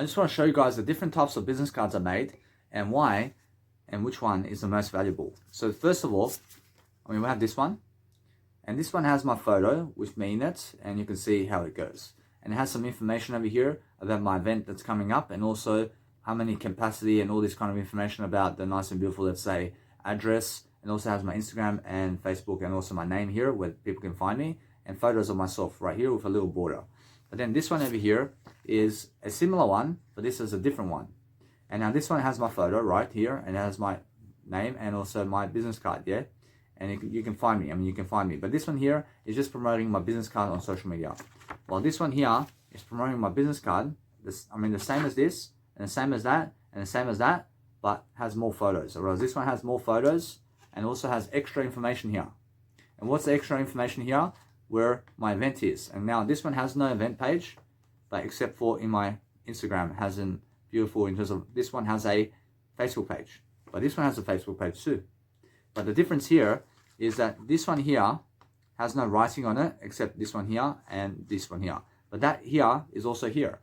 I just want to show you guys the different types of business cards I made and why and which one is the most valuable. So first of all, we have this one, and this one has my photo with me in it, and you can see how it goes. And it has some information over here about my event that's coming up, and also how many capacity and all this kind of information about the nice and beautiful, let's say, address. And also has my Instagram and Facebook, and also my name here where people can find me, and photos of myself right here with a little border. But then this one over here is a similar one, but this is a different one. And now this one has my photo right here, and it has my name and also my business card, yeah? And you can find me, you can find me. But this one here is just promoting my business card on social media. While this one here is promoting my business card, the same as this, and the same as that, and the same as that, but has more photos. Whereas this one has more photos and also has extra information here. And what's the extra information here? Where my event is. And now this one has no event page, but except for in my Instagram, has an beautiful, in terms of this one has a Facebook page, but this one has a Facebook page too. But the difference here is that this one here has no writing on it except this one here and this one here. But that here is also here.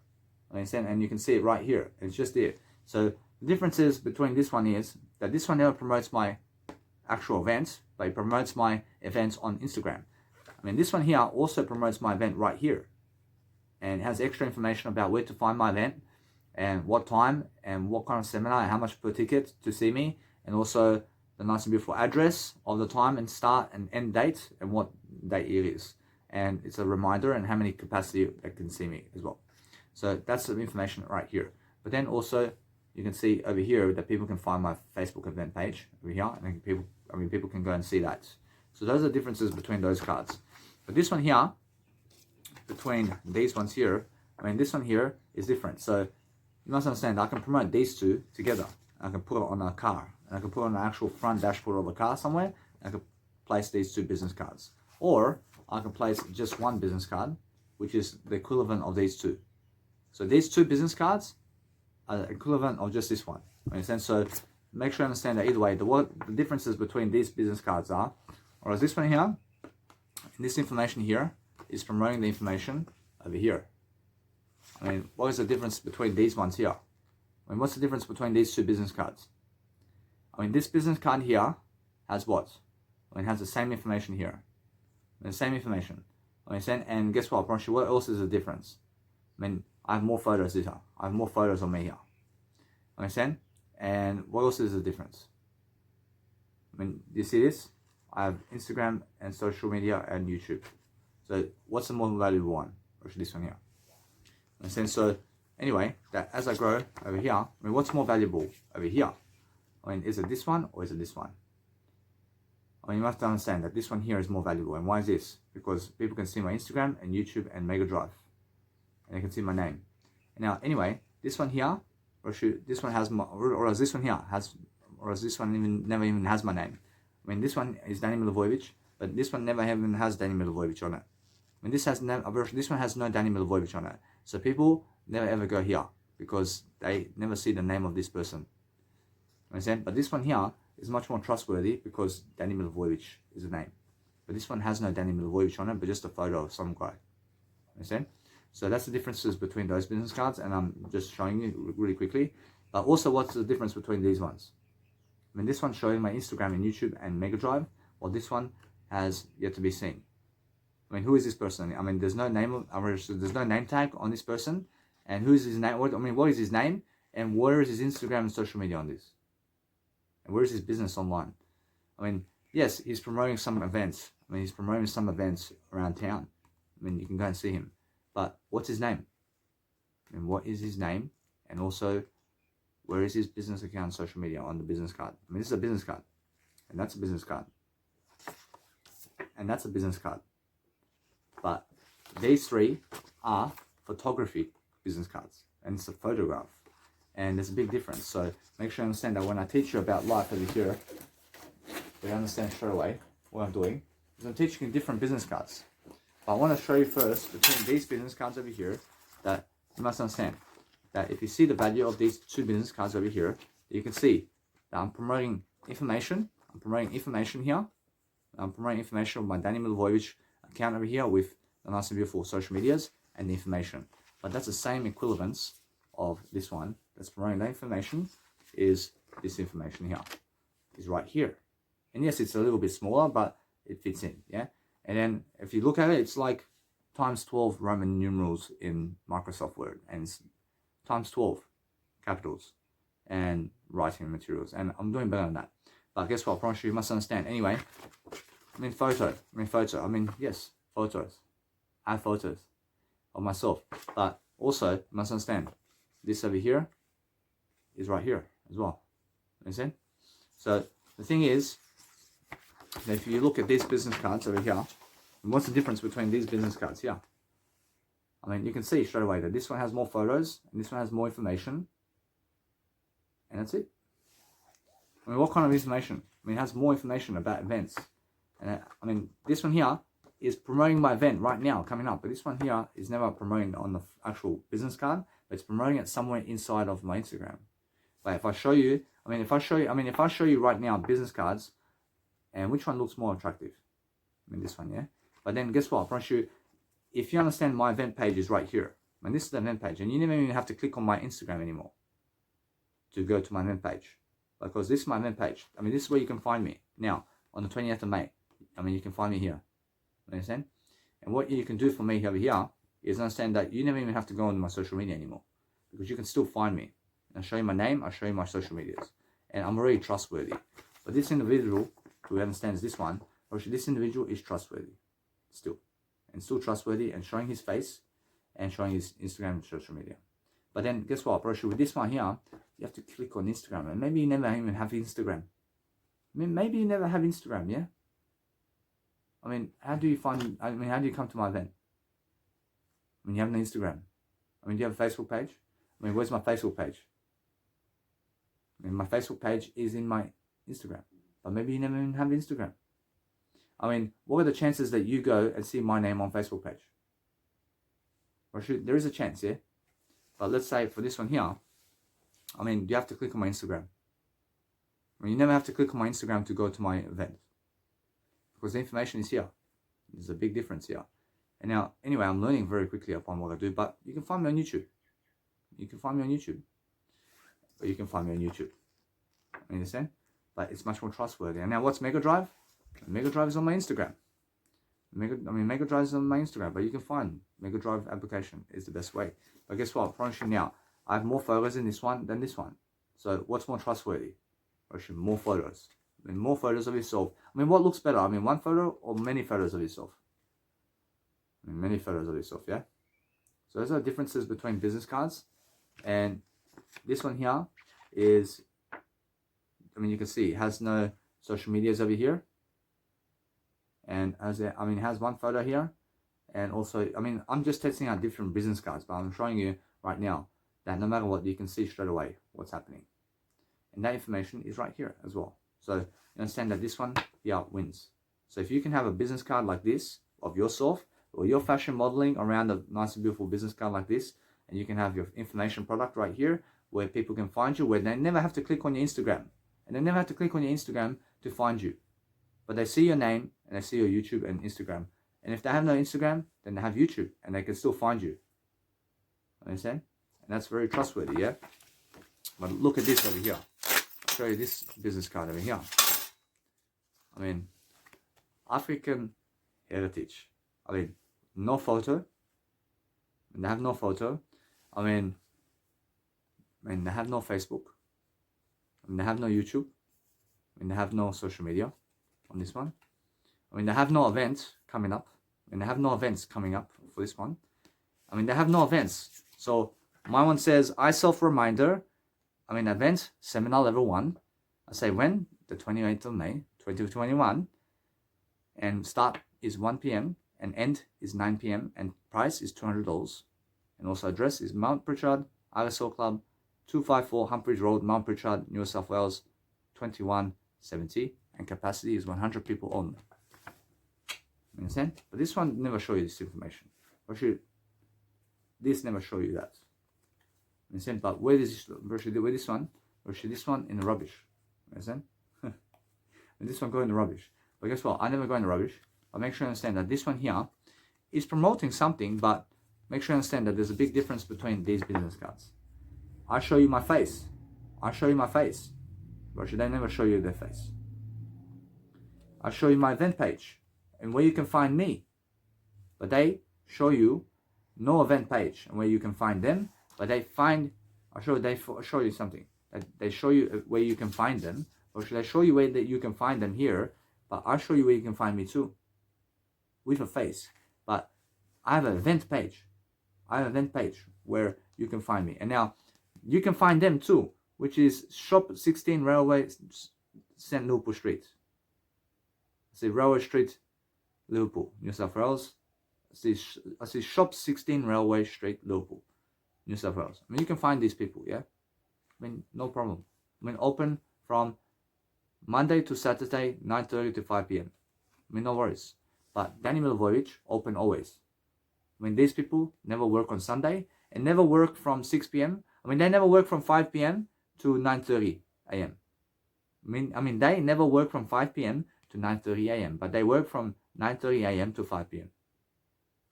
Understand? And you can see it right here. It's just there. So the difference is between this one is that this one never promotes my actual events, but it promotes my events on Instagram. This one here also promotes my event right here, and has extra information about where to find my event and what time and what kind of seminar and how much per ticket to see me, and also the nice and beautiful address of the time and start and end date and what date it is. And it's a reminder and how many capacity that can see me as well. So that's the information right here. But then also you can see over here that people can find my Facebook event page over here, and people can go and see that. So those are the differences between those cards. But this one here, between these ones here, this one here is different. So you must understand, I can promote these two together. I can put it on a car, and I can put it on the actual front dashboard of a car somewhere, and I can place these two business cards. Or I can place just one business card, which is the equivalent of these two. So these two business cards are the equivalent of just this one. Understand? So make sure you understand that either way, what the differences between these business cards are. Whereas this one here, and this information here, is promoting the information over here. What is the difference between these ones here? What's the difference between these two business cards? This business card here has what? It has the same information here. The same information. And guess what? What else is the difference? I have more photos here. I have more photos on me here. Understand? And what else is the difference? You see this? I have Instagram and social media and YouTube. So what's the more valuable one? Or this one here? Understand? So anyway, that as I grow over here, what's more valuable over here? Is it this one or is it this one? You must understand that this one here is more valuable. And why is this? Because people can see my Instagram and YouTube and Mega Drive, and they can see my name. Now, anyway, this one here, this one has my, or this one here has, or this one never even has my name. This one is Danny Milivojevic, but this one never even has Danny Milivojevic on it. This one has no Danny Milivojevic on it. So people never ever go here because they never see the name of this person. Understand? But this one here is much more trustworthy because Danny Milivojevic is the name. But this one has no Danny Milivojevic on it, but just a photo of some guy. Understand? So that's the differences between those business cards, and I'm just showing you really quickly. But also, what's the difference between these ones? This one's showing my Instagram and YouTube and Mega Drive, while this one has yet to be seen. Who is this person? There's no name. There's no name tag on this person, and who is his name? What is his name, and where is his Instagram and social media on this? And where is his business online? Yes, he's promoting some events. He's promoting some events around town. You can go and see him. But what's his name? What is his name? And also, where is his business account and social media on the business card? This is a business card. And that's a business card. And that's a business card. But these three are photography business cards. And it's a photograph. And there's a big difference. So make sure you understand that when I teach you about life over here, you understand straight away what I'm doing. Because I'm teaching you different business cards. But I want to show you first, between these business cards over here, that you must understand that if you see the value of these two business cards over here, you can see that I'm promoting information. I'm promoting information here. I'm promoting information of my Danny Milivojevic account over here with the nice and beautiful social medias and the information. But that's the same equivalence of this one that's promoting that information is this information here, is right here. And yes, it's a little bit smaller, but it fits in, yeah? And then if you look at it, it's like times 12 Roman numerals in Microsoft Word, and it's times 12 capitals and writing materials. And I'm doing better than that. But guess what? I promise you must understand. Anyway, photos. Yes, photos. I have photos of myself. But also, you must understand, this over here is right here as well. Understand? So the thing is, if you look at these business cards over here, what's the difference between these business cards here? You can see straight away that this one has more photos and this one has more information. And that's it. What kind of information? It has more information about events. And this one here is promoting my event right now coming up, but this one here is never promoting on the actual business card, but it's promoting it somewhere inside of my Instagram. But if I show you, if I show you right now business cards, and which one looks more attractive? This one, yeah. But then guess what? I promise you, if you understand, my event page is right here. This is the event page, and you never even have to click on my Instagram anymore to go to my event page, because this is my event page. This is where you can find me now on the 20th of May. You can find me here. Understand? And what you can do for me over here is understand that you never even have to go on my social media anymore, because you can still find me. I'll show you my name, I'll show you my social medias, and I'm already trustworthy. But this individual who understands this one, actually this individual is trustworthy still, and still trustworthy, and showing his face and showing his Instagram and social media. But then guess what? With this one here, you have to click on Instagram, and maybe you never even have Instagram. Maybe you never have Instagram, yeah? How do you find, how do you come to my event? You have an Instagram. Do you have a Facebook page? Where's my Facebook page? My Facebook page is in my Instagram, but maybe you never even have Instagram. What are the chances that you go and see my name on Facebook page? Well, there is a chance, yeah? But let's say for this one here, you have to click on my Instagram. You never have to click on my Instagram to go to my event, because the information is here. There's a big difference here. And now, anyway, I'm learning very quickly upon what I do, but you can find me on YouTube. You can find me on YouTube. Or you can find me on YouTube. You understand? But it's much more trustworthy. And now what's Mega Drive? Mega Drive is on my Instagram. Mega Drive is on my Instagram, but you can find Mega Drive application is the best way. But guess what? I promise you now, I have more photos in this one than this one. So what's more trustworthy? Actually, more photos. More photos of yourself. What looks better? One photo or many photos of yourself? Many photos of yourself, yeah? So those are the differences between business cards. And this one here is, you can see it has no social medias over here. And it has one photo here. And also, I'm just testing out different business cards, but I'm showing you right now that no matter what, you can see straight away what's happening. And that information is right here as well. So you understand that this one here wins. So if you can have a business card like this of yourself, or your fashion modeling around a nice and beautiful business card like this, and you can have your information product right here where people can find you, where they never have to click on your Instagram, and they never have to click on your Instagram to find you, but they see your name and they see your YouTube and Instagram. And if they have no Instagram, then they have YouTube and they can still find you. Understand? And that's very trustworthy, yeah? But look at this over here. I'll show you this business card over here. African heritage. No photo. They have no photo. They have no Facebook. They have no YouTube. They have no social media on this one. They have no events coming up. They have no events coming up for this one. They have no events. So my one says, I self-reminder, event, seminar level 1. I say when? The 28th of May, 2021. And start is 1 p.m. and end is 9 p.m. and price is $200. And also address is Mount Pritchard, RSL Club, 254 Humphreys Road, Mount Pritchard, New South Wales, 2170. And capacity is 100 people only. Understand? But this one never show you this information. This never show you that. Understand? But where this one in the rubbish. Understand? And this one go in the rubbish. But guess what? I never go in the rubbish. But make sure you understand that this one here is promoting something, but make sure you understand that there's a big difference between these business cards. I show you my face. I show you my face. But should they never show you their face? I show you my event page and where you can find me. But they show you no event page and where you can find them. But they show you something. They show you where you can find them. Or should I show you where that you can find them here? But I'll show you where you can find me too. With a face. But I have an event page. I have an event page where you can find me. And now you can find them too, which is Shop 16 Railway St. Liverpool Street. See Railway Street, Liverpool, New South Wales. I see Shop 16 Railway Street, Liverpool, New South Wales. I mean, you can find these people, yeah? I mean, no problem. I mean, open from Monday to Saturday, 9:30 to 5 p.m. I mean, no worries. But Danny Milivojevic, open always. I mean, these people never work on Sunday and never work from 6 p.m. I mean, they never work from 5 p.m. to 9:30 a.m. I mean, they never work from 5 p.m. to 9:30 a.m. But they work from 9:30 a.m. to 5 p.m.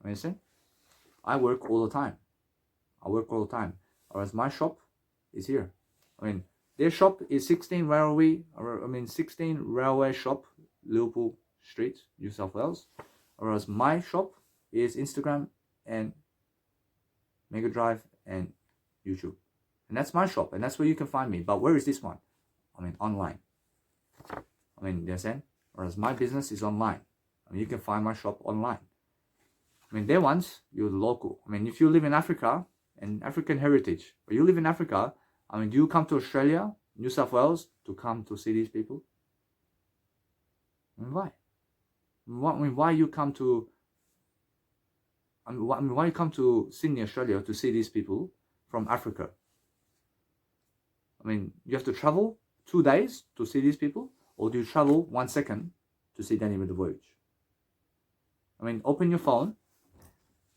Understand? I work all the time. I work all the time. Whereas my shop is here. I mean, their shop is 16 Railway Shop, Liverpool Street, New South Wales. Whereas my shop is Instagram and Mega Drive and YouTube. And that's my shop, and that's where you can find me. But where is this one? I mean, online. I mean, you understand? Whereas my business is online. I mean, you can find my shop online. I mean, there once you're local. I mean, if you live in Africa and African heritage, or you live in Africa, I mean, do you come to Australia, New South Wales, to come to see these people? I mean, why? I mean, why you come to? Why you come to Sydney, Australia, to see these people from Africa? I mean, you have to travel 2 days to see these people, or do you travel 1 second to see Danny Milivojevic? I mean, open your phone.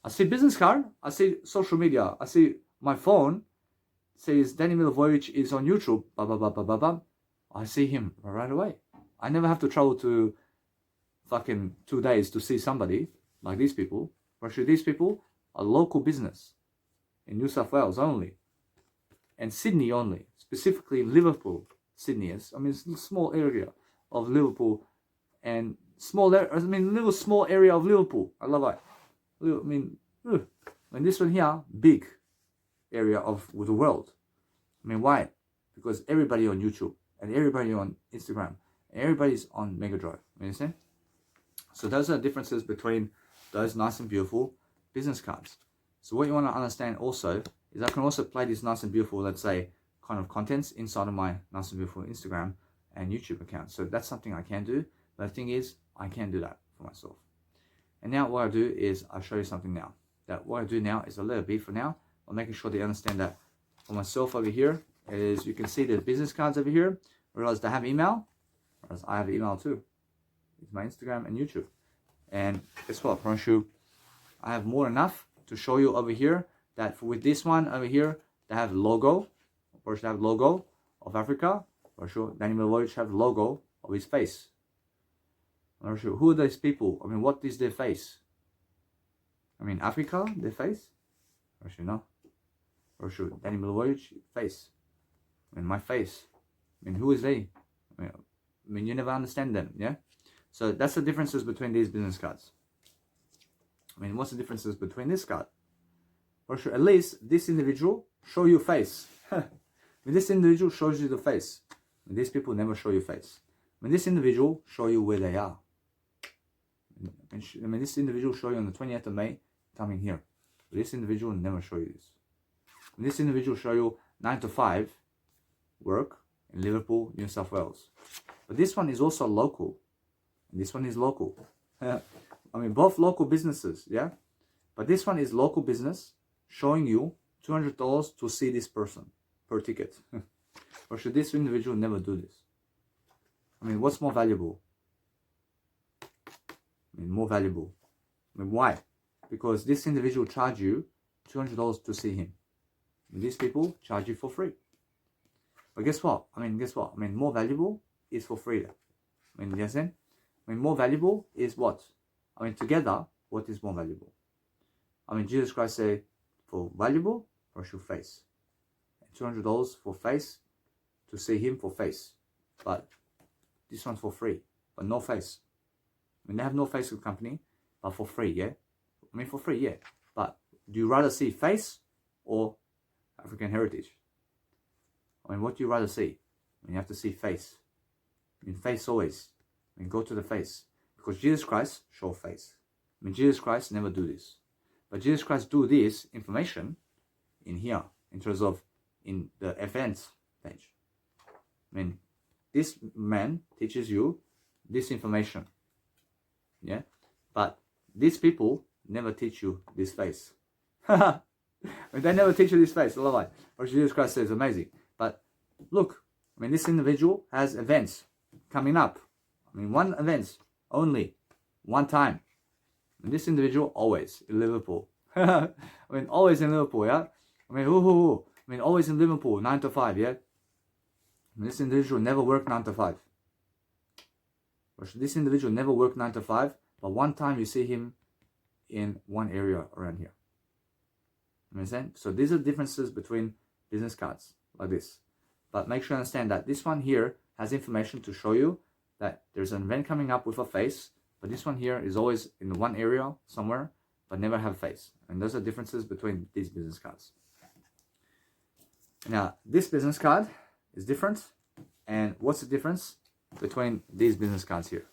I see business card. I see social media. I see my phone says Danny Milivojevic is on YouTube. Blah, blah, blah, blah, blah, blah. I see him right away. I never have to travel to fucking 2 days to see somebody like these people. Actually, these people are local business in New South Wales only, and Sydney only, specifically Liverpool, Sydney. I mean, it's a small area of Liverpool, and little small area of Liverpool. I love it. I mean, this one here, big area of the world. I mean, why? Because everybody on YouTube and everybody on Instagram, and everybody's on Mega Drive. You understand? So those are the differences between those nice and beautiful business cards. So what you want to understand also is I can also play these nice and beautiful, let's say, kind of contents inside of my nice and beautiful Instagram and YouTube account. So that's something I can do. But the thing is, I can do that for myself. And now what I do is I'll show you something now. That what I do now is a little bit for now. I'm making sure they understand that for myself over here is you can see the business cards over here. Whereas they have email. Whereas I have email too. It's my Instagram and YouTube. And guess what? I promise you, I have more than enough to show you over here that with this one over here, they have logo. Of course, they have logo of Africa. For sure, Danny Milivojevic have logo of his face. I'm not sure who are these people. I mean, what is their face? I mean, Africa, their face. Or sure, no. Or sure, Danny Milivojevic face. I mean, my face. I mean, who is they? I mean, you never understand them, yeah. So that's the differences between these business cards. I mean, what's the differences between this card? Or sure, at least this individual show you face. I mean, this individual shows you the face. I mean, these people never show you face. I mean, this individual show you where they are. I mean, this individual show you on the 20th of May coming here. But this individual never show you this. And this individual show you 9 to 5 work in Liverpool, New South Wales. But this one is also local. And this one is local. I mean, both local businesses, yeah? But this one is local business showing you $200 to see this person per ticket. Or should this individual never do this? I mean, what's more valuable? I mean, more valuable. I mean, why? Because this individual charge you $200 to see him. And these people charge you for free. But guess what? I mean, more valuable is for free. I mean, you understand? I mean, more valuable is what? I mean, together, what is more valuable? I mean, Jesus Christ said, for valuable, wash your face. And $200 for face to see him for face. But this one's for free, but no face. I mean, they have no Facebook company, but for free, yeah? I mean, for free, yeah. But do you rather see face or African heritage? I mean, what do you rather see? I mean, you have to see face. I mean, face always. I mean, go to the face. Because Jesus Christ show face. I mean, Jesus Christ never do this. But Jesus Christ do this information in here, in terms of in the events page. I mean, this man teaches you this information. Yeah? But these people never teach you this face. I mean, they never teach you this face. I love it. What Jesus Christ says, amazing. But look, I mean, this individual has events coming up. I mean, one event only, one time. And this individual always in Liverpool. I mean, always in Liverpool, yeah? I mean, I mean, always in Liverpool, 9 to 5, yeah? And this individual never worked 9 to 5. This individual never worked 9 to 5, but one time you see him in one area around here. You understand? So these are differences between business cards, like this. But make sure you understand that this one here has information to show you that there's an event coming up with a face, but this one here is always in one area somewhere, but never have a face. And those are differences between these business cards. Now, this business card is different. And what's the difference between these business cards here?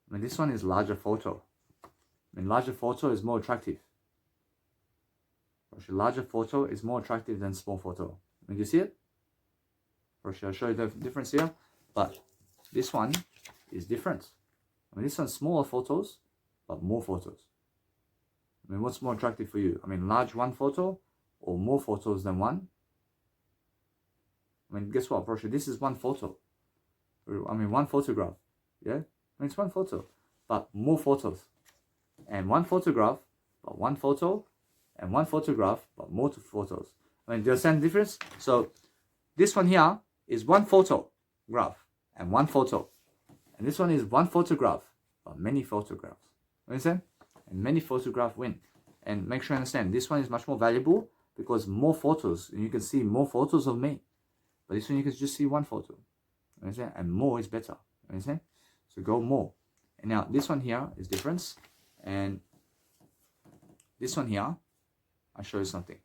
I mean, this one is larger photo. I mean, larger photo is more attractive. Larger photo is more attractive than small photo. I mean, do you see it? Or should I show you the difference here? But this one is different. I mean, this one's smaller photos, but more photos. I mean, what's more attractive for you? I mean, large one photo or more photos than one? I mean, guess what, Portia? This is one photo. I mean, one photograph. Yeah? I mean, it's one photo, but more photos. And one photograph, but one photo. And one photograph, but more photos. I mean, do you understand the difference? So, this one here is one photograph and one photo. And this one is one photograph, but many photographs. Understand? And many photographs win. And make sure you understand, this one is much more valuable because more photos, and you can see more photos of me. But this one you can just see one photo. Understand? And more is better. Understand? So go more. And now this one here is different. And this one here, I'll show you something.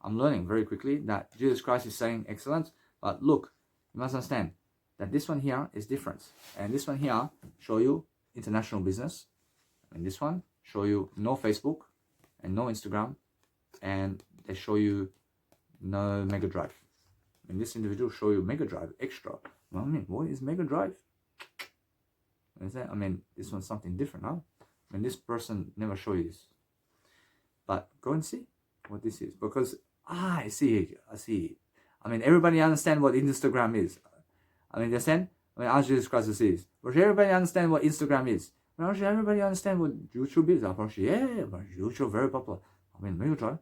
I'm learning very quickly that Jesus Christ is saying excellent. But look, you must understand that this one here is different. And this one here show you international business. And this one show you no Facebook and no Instagram. And they show you no Mega Drive. And this individual show you Mega Drive extra. Well, I mean, what is Mega Drive? I mean, this one's something different, huh? I mean, this person never show you this. But go and see what this is. Because, I see. I mean, everybody understand what Instagram is. I mean, understand? I mean, ask Jesus Christ is. But everybody understand what Instagram is. I mean, everybody understand what YouTube is. Yeah, but YouTube very popular. I mean, Mega Drive.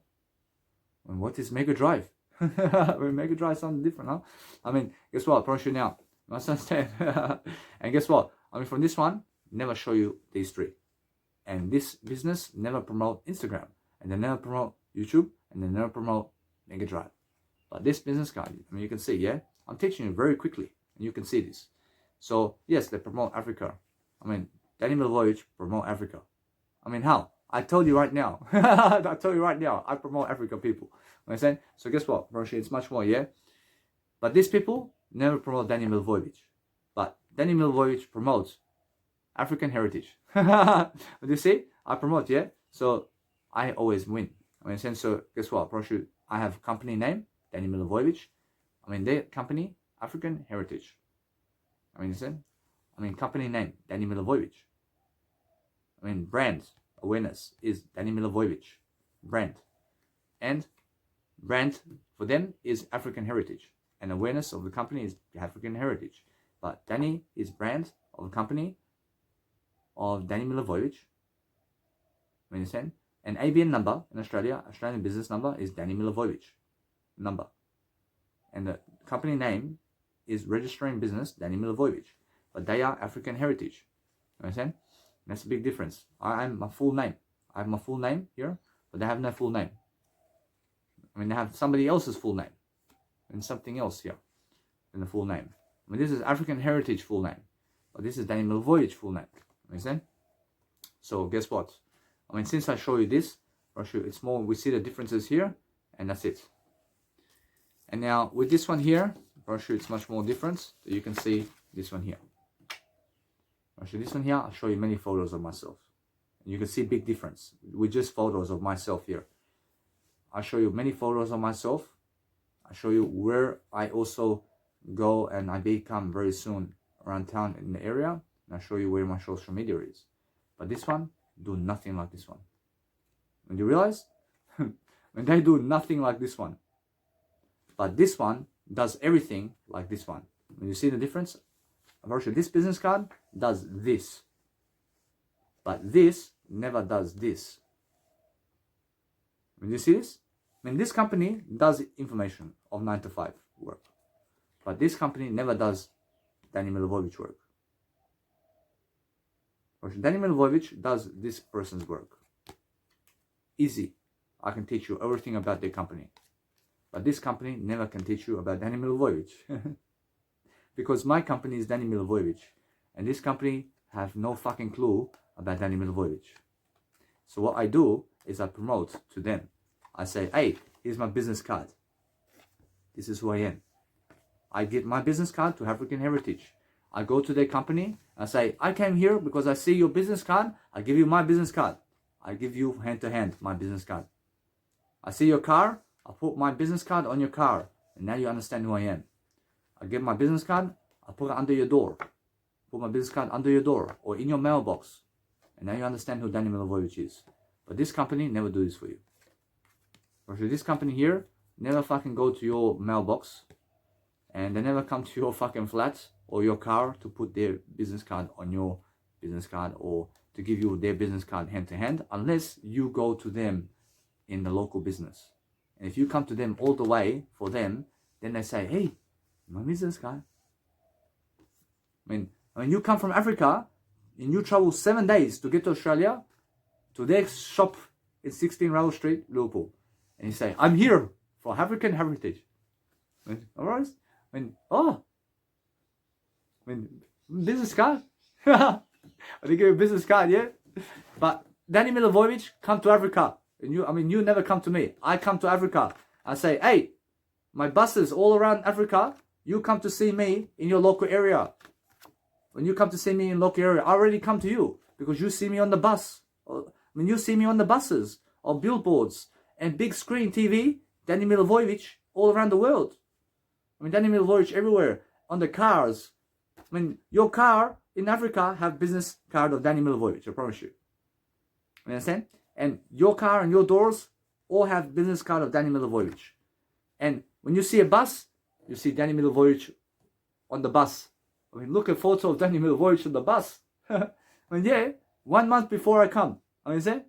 I mean, what is Mega Drive? I mean, Mega Drive something different, huh? I mean, guess what? Promise you now. You must understand. And guess what? I mean, from this one, never show you these three. And this business never promote Instagram. And they never promote YouTube. And they never promote Mega Drive. But this business card, I mean, you can see, yeah? I'm teaching you very quickly. And you can see this. So, yes, they promote Africa. I mean, Danny Milivojevic promote Africa. I mean, how? I told you right now. I told you right now. I promote Africa people. Understand? So guess what? It's much more, yeah? But these people never promote Danny Milivojevic. But Danny Milivojevic promotes African heritage. Do you see? I promote, yeah? So I always win. Understand? So guess what? I have company name, Danny Milivojevic. I mean, their company, African heritage. I mean, understand? I mean, company name, Danny Milivojevic. I mean, brand awareness is Danny Milivojevic. Brand. And brand for them is African heritage. And awareness of the company is African heritage. But Danny is brand of the company of Danny Milivojevic. You understand? And ABN number in Australia, Australian business number is Danny Milivojevic number. And the company name is registering business Danny Milivojevic. But they are African heritage. You understand? That's a big difference. I'm my full name. I have my full name here, but they have no full name. I mean, they have somebody else's full name. and something else here in the full name. I mean, this is African Heritage full name, but this is Danny Milivojevic full name. Understand? So guess what? I mean, since I show you this, I'll show you it's more, we see the differences here, and that's it. And now with this one here, I'll show you it's much more different. So you can see this one here. I'll show you this one here. I'll show you many photos of myself. And you can see big difference with just photos of myself here. I'll show you many photos of myself. I'll show you where I also go and I become very soon around town in the area. And I'll show you where my social media is. But this one, do nothing like this one. And you realize? When they do nothing like this one. But this one does everything like this one. When you see the difference, unfortunately, this business card does this. But this never does this. When you see this? I mean, this company does information of 9 to 5 work. But this company never does Danny Milivojevic work. Danny Milivojevic does this person's work. Easy. I can teach you everything about their company. But this company never can teach you about Danny Milivojevic. Because my company is Danny Milivojevic. And this company have no fucking clue about Danny Milivojevic. So what I do is I promote to them. I say, hey, here's my business card. This is who I am. I give my business card to African Heritage. I go to their company. I say, I came here because I see your business card. I give you my business card. I give you hand to hand my business card. I see your car. I put my business card on your car. And now you understand who I am. I give my business card. I put it under your door. Put my business card under your door or in your mailbox. And now you understand who Danny Milivojevic is. But this company never do this for you. Actually, this company here never fucking go to your mailbox. And they never come to your fucking flat or your car to put their business card on your business card or to give you their business card hand to hand unless you go to them in the local business. And if you come to them all the way for them, then they say, hey, my business card. I mean, when you come from Africa and you travel 7 days to get to Australia, to their shop in 16 Rail Street, Liverpool, and you say, I'm here for African Heritage. Alright? Business card? I didn't give you a business card, yeah? But Danny Milivojevic come to Africa. And you never come to me. I come to Africa. I say, hey, my buses all around Africa, you come to see me in your local area. When you come to see me in local area, I already come to you because you see me on the bus. When you see me on the buses or billboards and big screen TV, Danny Milivojevic all around the world. I mean, Danny Milivojevic everywhere on the cars. I mean, your car in Africa have business card of Danny Milivojevic, I promise you. You understand? And your car and your doors all have business card of Danny Milivojevic. And when you see a bus, you see Danny Milivojevic on the bus. I mean, look at a photo of Danny Milivojevic on the bus. I mean, yeah, 1 month before I come. Understand?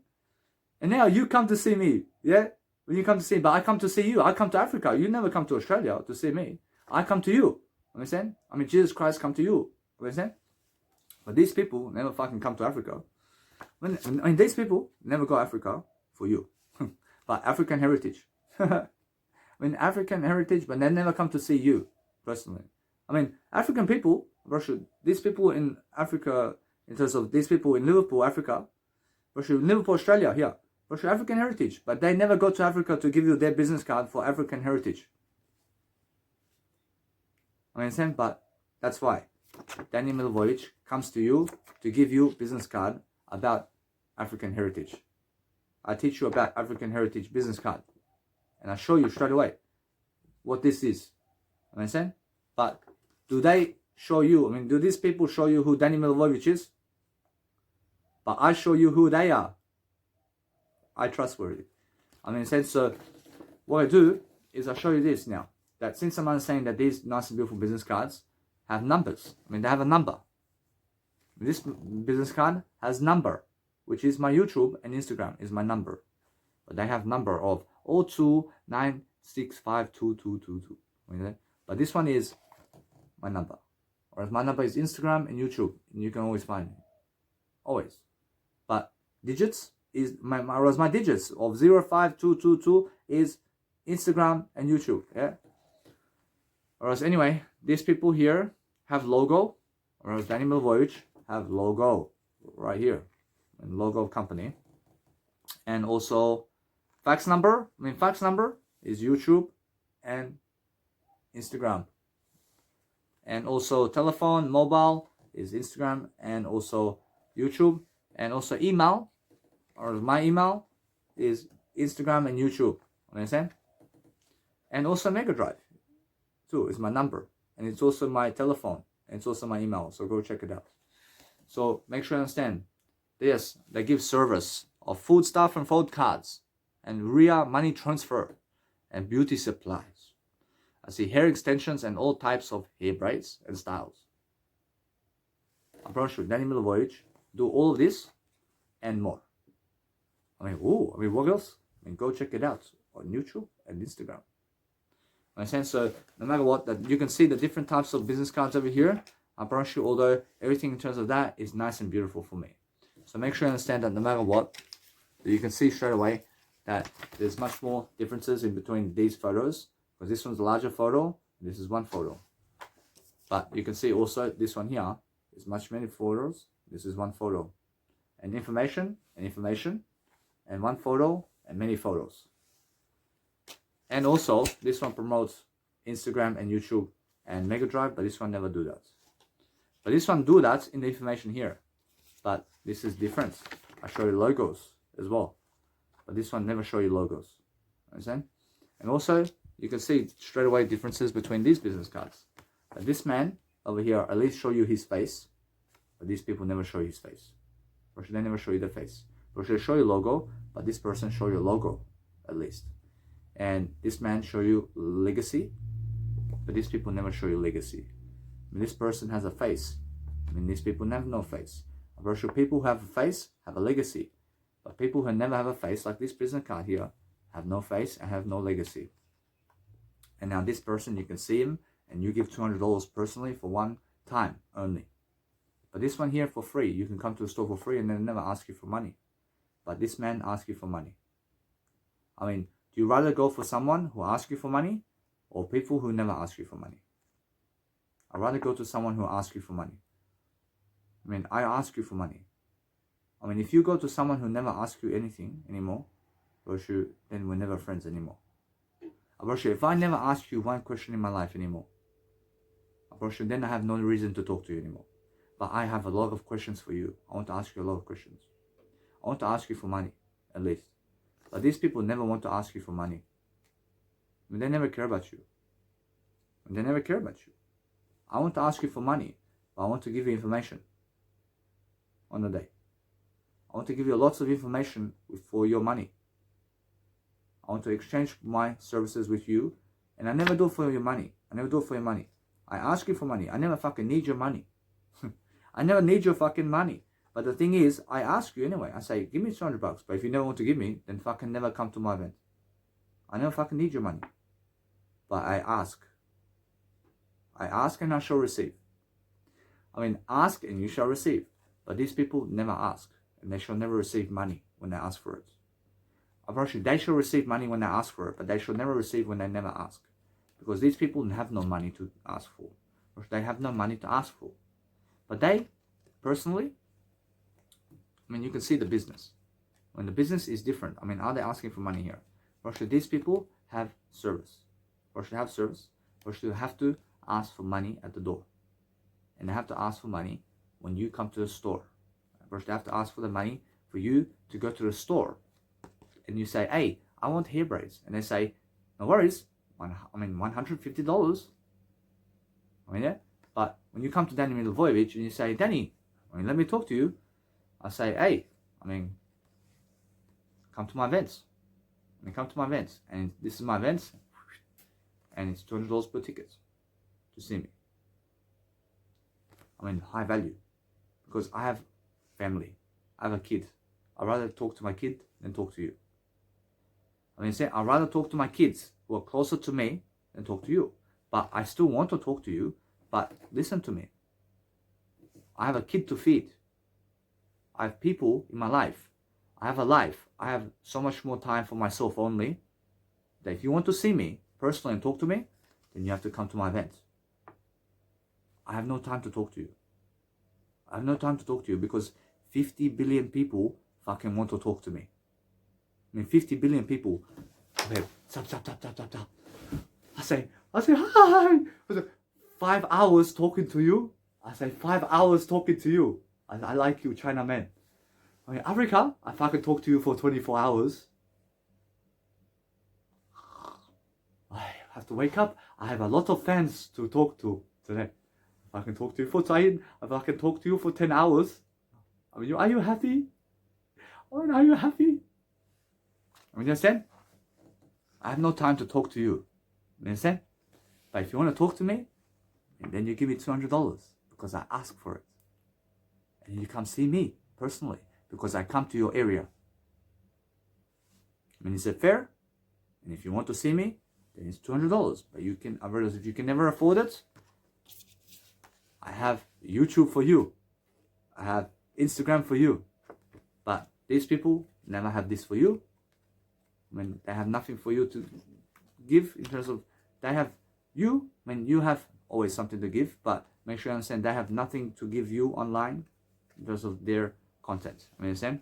And now you come to see me, yeah? When you come to see me, but I come to see you. I come to Africa. You never come to Australia to see me. I come to you. Understand? I mean, Jesus Christ come to you. Understand? But these people never fucking come to Africa. These people never go to Africa for you. But African Heritage. African Heritage, but they never come to see you, personally. I mean, African people, Russia, these people in Africa, in terms of these people in Liverpool, Africa, Russia, Liverpool, Australia, here, Russia, African Heritage, but they never go to Africa to give you their business card for African Heritage. I understand, but that's why Danny Milivojevic comes to you to give you business card about African Heritage. I teach you about African Heritage business card, and I show you straight away what this is. Understand? But do they show you? I mean, do these people show you who Danny Milivojevic is? But I show you who they are. I trustworthy. I mean, so what I do is I show you this now. That since I'm saying that these nice and beautiful business cards have numbers. I mean, they have a number. This business card has number, which is my YouTube and Instagram is my number. But they have number of 0296522222. Okay? But this one is my number. Or my number is Instagram and YouTube. And you can always find me. Always. But digits is my digits of 05222 is Instagram and YouTube. Yeah. Whereas anyway, these people here have logo, whereas Danny Milivojevic have logo right here, and logo of company, and also fax number. Fax number is YouTube and Instagram, and also telephone, mobile is Instagram and also YouTube, and also email, or my email is Instagram and YouTube. Understand? And also Mega Drive too is my number, and it's also my telephone, and it's also my email. So go check it out. So make sure you understand this. They give service of food stuff and food cards, and RIA money transfer, and beauty supplies. I see hair extensions and all types of hair braids and styles. I promise you, Danny Milivojevic do all of this and more. What else? Go check it out on YouTube and Instagram. Understand? So no matter what, that you can see the different types of business cards over here. I promise you, although everything in terms of that is nice and beautiful for me. So make sure you understand that no matter what, you can see straight away that there's much more differences in between these photos, because this one's a larger photo, this is one photo. But you can see also this one here is much many photos, this is one photo. And information, and one photo, and many photos. And also, this one promotes Instagram and YouTube and Mega Drive, but this one never do that. But this one do that in the information here. But this is different. I show you logos as well. But this one never show you logos. Understand? And also, you can see straight away differences between these business cards. But this man over here at least show you his face. But these people never show you his face. Or should they never show you their face? Or should they show you logo, but this person show you logo at least. And this man show you legacy, but these people never show you legacy. This person has a face. These people have no face. I'm sure people who have a face have a legacy, but people who never have a face, like this business card here, have no face and have no legacy. And now this person, you can see him, and you give $200 personally for one time only. But this one here for free, you can come to the store for free and they never ask you for money. But this man asks you for money. Do you rather go for someone who asks you for money, or people who never ask you for money? I'd rather go to someone who asks you for money. I ask you for money. If you go to someone who never asks you anything anymore, then we're never friends anymore. If I never ask you one question in my life anymore, then I have no reason to talk to you anymore. But I have a lot of questions for you. I want to ask you a lot of questions. I want to ask you for money, at least. But these people never want to ask you for money. They never care about you. They never care about you. I want to ask you for money, but I want to give you information on the day. I want to give you lots of information for your money. I want to exchange my services with you, and I never do it for your money. I ask you for money. I never fucking need your money. I never need your fucking money. But the thing is, I ask you anyway. I say, give me $200, but if you never want to give me, then fucking never come to my event. I never fucking need your money. But I ask. I ask and I shall receive. Ask and you shall receive. But these people never ask, and they shall never receive money when they ask for it. They shall receive money when they ask for it, but they shall never receive when they never ask. Because these people have no money to ask for. Or they have no money to ask for. But they, personally, you can see the business. When the business is different, are they asking for money here? Or should these people have service? Or should have service? Or should they have to ask for money at the door? And they have to ask for money when you come to the store. Or should they have to ask for the money for you to go to the store? And you say, hey, I want hair braids. And they say, no worries, $150. Yeah? But when you come to Danny Milivojevic and you say, Danny, let me talk to you. I say, hey, come to my events. Come to my events. And this is my events. And it's $200 per ticket to see me. High value. Because I have family. I have a kid. I'd rather talk to my kid than talk to you. I'd rather talk to my kids who are closer to me than talk to you. But I still want to talk to you. But listen to me. I have a kid to feed. I have people in my life. I have a life. I have so much more time for myself only. That if you want to see me personally and talk to me, then you have to come to my event. I have no time to talk to you. I have no time to talk to you because 50 billion people fucking want to talk to me. I mean, 50 billion people. Okay, tap. I say, hi. 5 hours talking to you. I say, 5 hours talking to you. I like you, Chinaman. I mean, Africa, I fucking talk to you for 24 hours. I have to wake up. I have a lot of fans to talk to today. If I can talk to you for 10 hours. I mean, are you happy? I mean, are you happy? I mean, you understand? I have no time to talk to you. You understand? But if you want to talk to me, and then you give me $200 because I ask for it. And you come see me personally because I come to your area. I mean, is it fair? And if you want to see me, then it's $200. But you can, if you can never afford it, I have YouTube for you. I have Instagram for you. But these people never have this for you. I mean, they have nothing for you to give in terms of, they have you, I mean, you have always something to give, but make sure you understand they have nothing to give you online in terms of their content. You understand?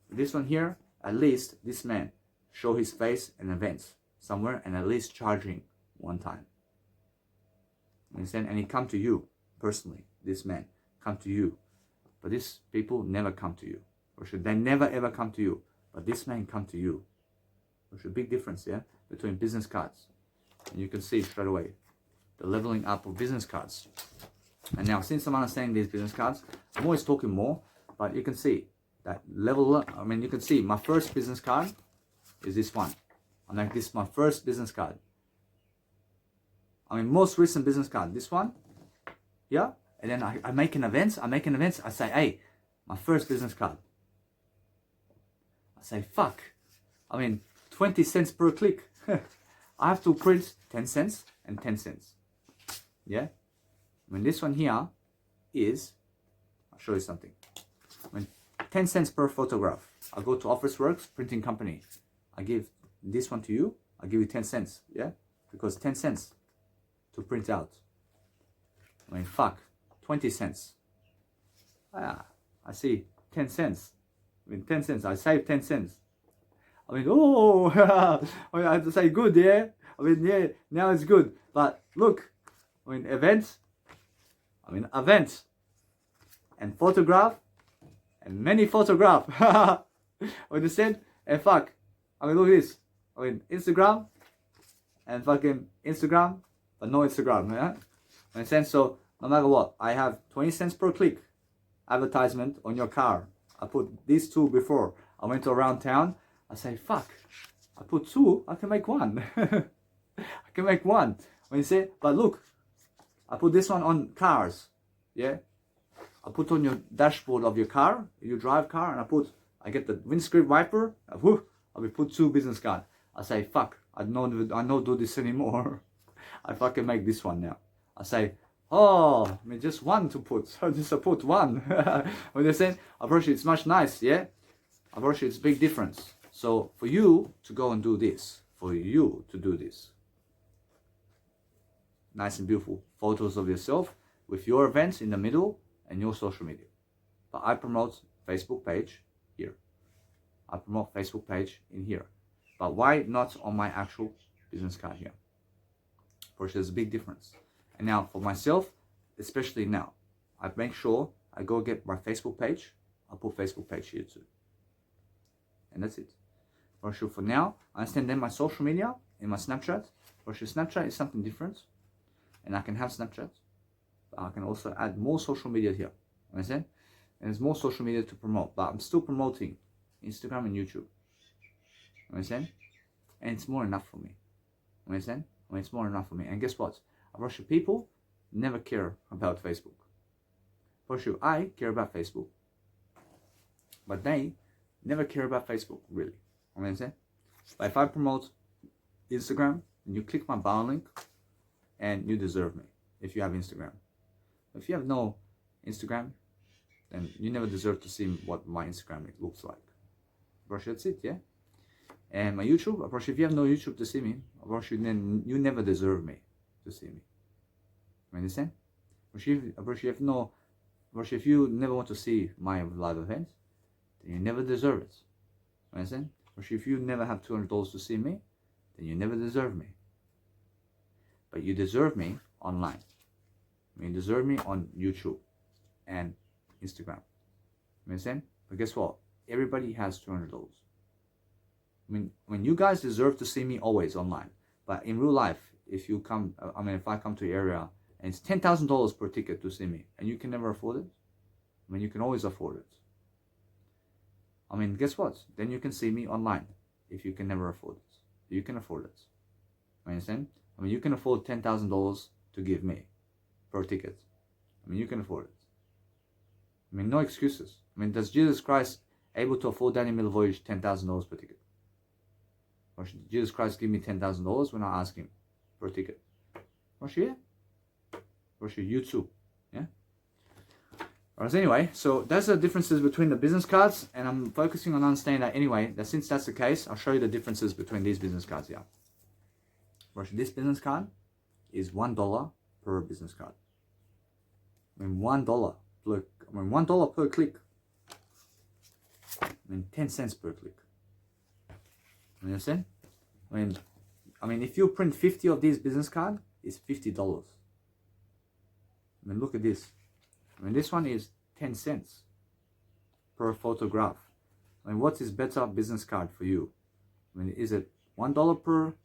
This one here, at least this man show his face in events somewhere and at least charging one time. You understand? And he come to you personally. This man come to you, but these people never come to you, or should they never ever come to you? But this man come to you. There's a big difference, yeah, between business cards, and you can see straight away the leveling up of business cards. And now, since I'm understanding these business cards, I'm always talking more, but you can see that level up. I mean, you can see my first business card is this one. I'm like, this is my first business card. I mean, most recent business card, this one, yeah. And then I make an event. I say, hey, my first business card. I say, fuck. I mean, 20 cents per click. I have to print 10 cents and 10 cents. Yeah? I mean, this one here is, I'll show you something. I mean, 10 cents per photograph. I go to Officeworks printing company. I give this one to you. I give you 10 cents. Yeah? Because 10 cents to print out. I mean, fuck. 20 cents. Ah, I see. 10 cents. I mean, 10 cents. I save 10 cents. I mean, oh, I mean, I have to say good, yeah? I mean, yeah, now it's good. But look, I mean, events, and photograph, and many photograph. Understand? And fuck, I mean, look at this. I mean, Instagram, and fucking Instagram, but no Instagram, yeah? Understand? So, no matter what, I have 20 cents per click advertisement on your car. I put these two before. I went around town. I say, fuck, I put two, I can make one. I can make one. When you say, but look, I put this one on cars. Yeah? I put on your dashboard of your car, you drive car, and I get the windscreen wiper. I will put two business cards. I say, fuck, I don't do this anymore. I fucking make this one now. I say, oh, I mean, just one to put. So just I put one. When they say, approach it's much nice, yeah? Approach it's big difference. So for you to go and do this, nice and beautiful photos of yourself with your events in the middle and your social media. But I promote Facebook page here. I promote Facebook page in here. But why not on my actual business card here? Because there's a big difference. And now for myself, especially now, I make sure I go get my Facebook page. I'll put Facebook page here too. And that's it. For sure, for now, I understand then my social media and my Snapchat. For sure, Snapchat is something different. And I can have Snapchat. But I can also add more social media here. Understand? And there's more social media to promote. But I'm still promoting Instagram and YouTube. Understand? And it's more enough for me. Understand? I mean, it's more enough for me. And guess what? Russian people never care about Facebook. For sure, I care about Facebook. But they never care about Facebook, really. Understand? But if I promote Instagram, and you click my bio link, and you deserve me, if you have Instagram. If you have no Instagram, then you never deserve to see what my Instagram looks like. Russia, that's it, yeah? And my YouTube, Russia, if you have no YouTube to see me, Russia, then you never deserve me. to see me. You understand? But if you never want to see my live events, then you never deserve it. You understand? But if you never have $200 to see me, then you never deserve me. But you deserve me online. You deserve me on YouTube and Instagram. You understand? But guess what? Everybody has $200. When you guys deserve to see me always online, but in real life, if I come to your area and it's $10,000 per ticket to see me, and you can never afford it, you can always afford it. Guess what? Then you can see me online if you can never afford it. You can afford it. You understand? You can afford $10,000 to give me per ticket. You can afford it. No excuses. Does Jesus Christ able to afford Danny Milivojevic $10,000 per ticket? Or should Jesus Christ give me $10,000 when I ask him per ticket? Or should you too? Yeah? Alright, anyway, so that's the differences between the business cards, and I'm focusing on understanding that anyway, that since that's the case, I'll show you the differences between these business cards here. This business card is $1 per business card. $1 per click. 10 cents per click. You understand? If you print 50 of these business cards, it's $50. Look at this. This one is 10 cents per photograph. What is better business card for you? Is it $1 per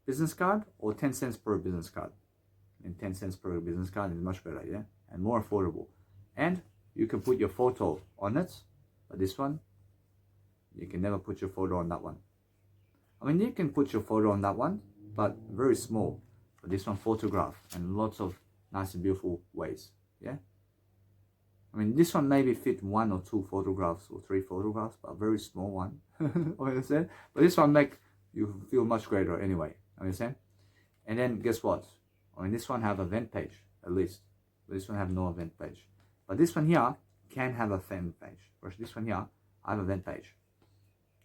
business card or 10 cents per business card? 10 cents per business card is much better, yeah? And more affordable. And you can put your photo on it, but this one, you can never put your photo on that one. You can put your photo on that one, but very small. But this one, photograph, and lots of nice and beautiful ways, yeah? This one maybe fit 1 or 2 photographs or 3 photographs, but a very small one. Understand? But this one make you feel much greater anyway. Understand? And then guess what? This one have event page at least. But this one have no event page. But this one here can have a event page. Whereas this one here, I have event page.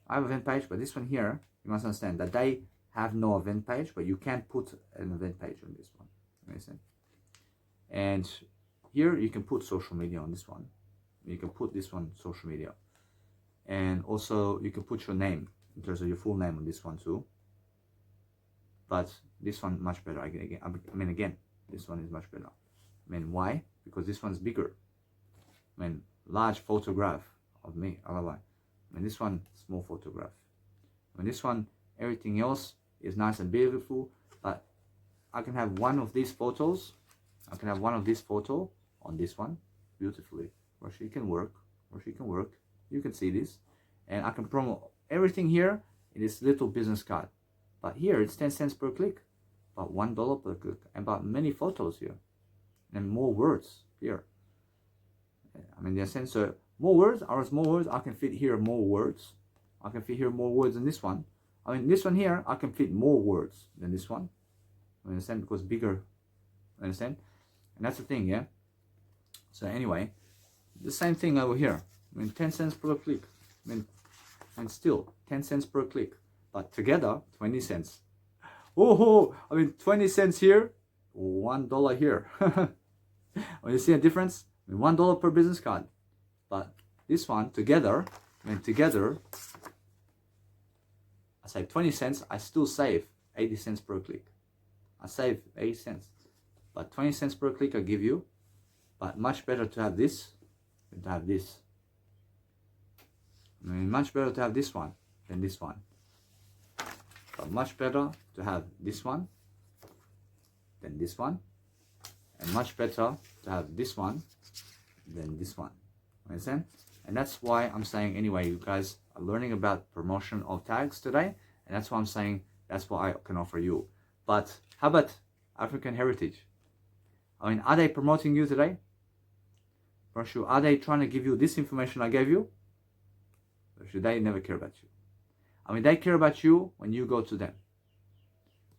I have event page, but this one here, you must understand that they have no event page, but you can put an event page on this one. Understand? And here you can put social media on this one. You can put this one social media. And also you can put your name in terms of your full name on this one too. But this one much better. Again, this one is much better. Why? Because this one's bigger. Large photograph of me. Otherwise, this one small photograph. This one, everything else is nice and beautiful. But I can have one of these photos. I can have one of this photo on this one beautifully. Or she can work. You can see this. And I can promote everything here in this little business card. But here it's 10 cents per click. About $1 per click. And about many photos here. And more words here. In a sense, so more words, I can fit here more words. I can fit here more words than this one. This one here, I can fit more words than this one. You understand? Because bigger. Understand? And that's the thing, yeah? So anyway, the same thing over here. 10 cents per click. And still, 10 cents per click. But together, 20 cents. 20 cents here, $1 here. You see a difference? $1 per business card. But this one, together, I save 20 cents, I still save 80 cents per click. I save 80 cents. But 20 cents per click I give you. But much better to have this than to have this. Much better to have this one than this one. But much better to have this one than this one. And much better to have this one than this one. Understand? And that's why I'm saying anyway, you guys are learning about promotion of tags today. And that's why I'm saying that's what I can offer you. But how about African heritage? Are they promoting you today? For sure. Are they trying to give you this information I gave you? Or should they never care about you? They care about you when you go to them.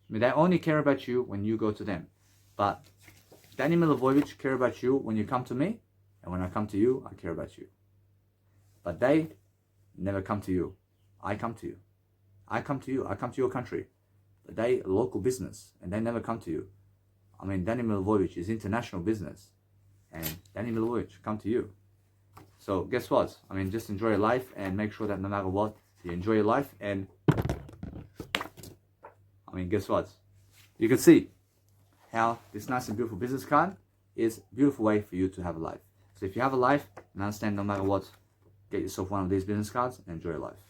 They only care about you when you go to them. But Danny Milivojevic care about you when you come to me. And when I come to you, I care about you. But they never come to you. I come to you. I come to you. I come to your country. But they local business. And they never come to you. I mean, Danny Milivojevic is international business, and Danny Milivojevic come to you. So guess what? I mean, just enjoy your life and make sure that no matter what, you enjoy your life. And I mean, guess what? You can see how this nice and beautiful business card is a beautiful way for you to have a life. So if you have a life and understand no matter what, get yourself one of these business cards and enjoy your life.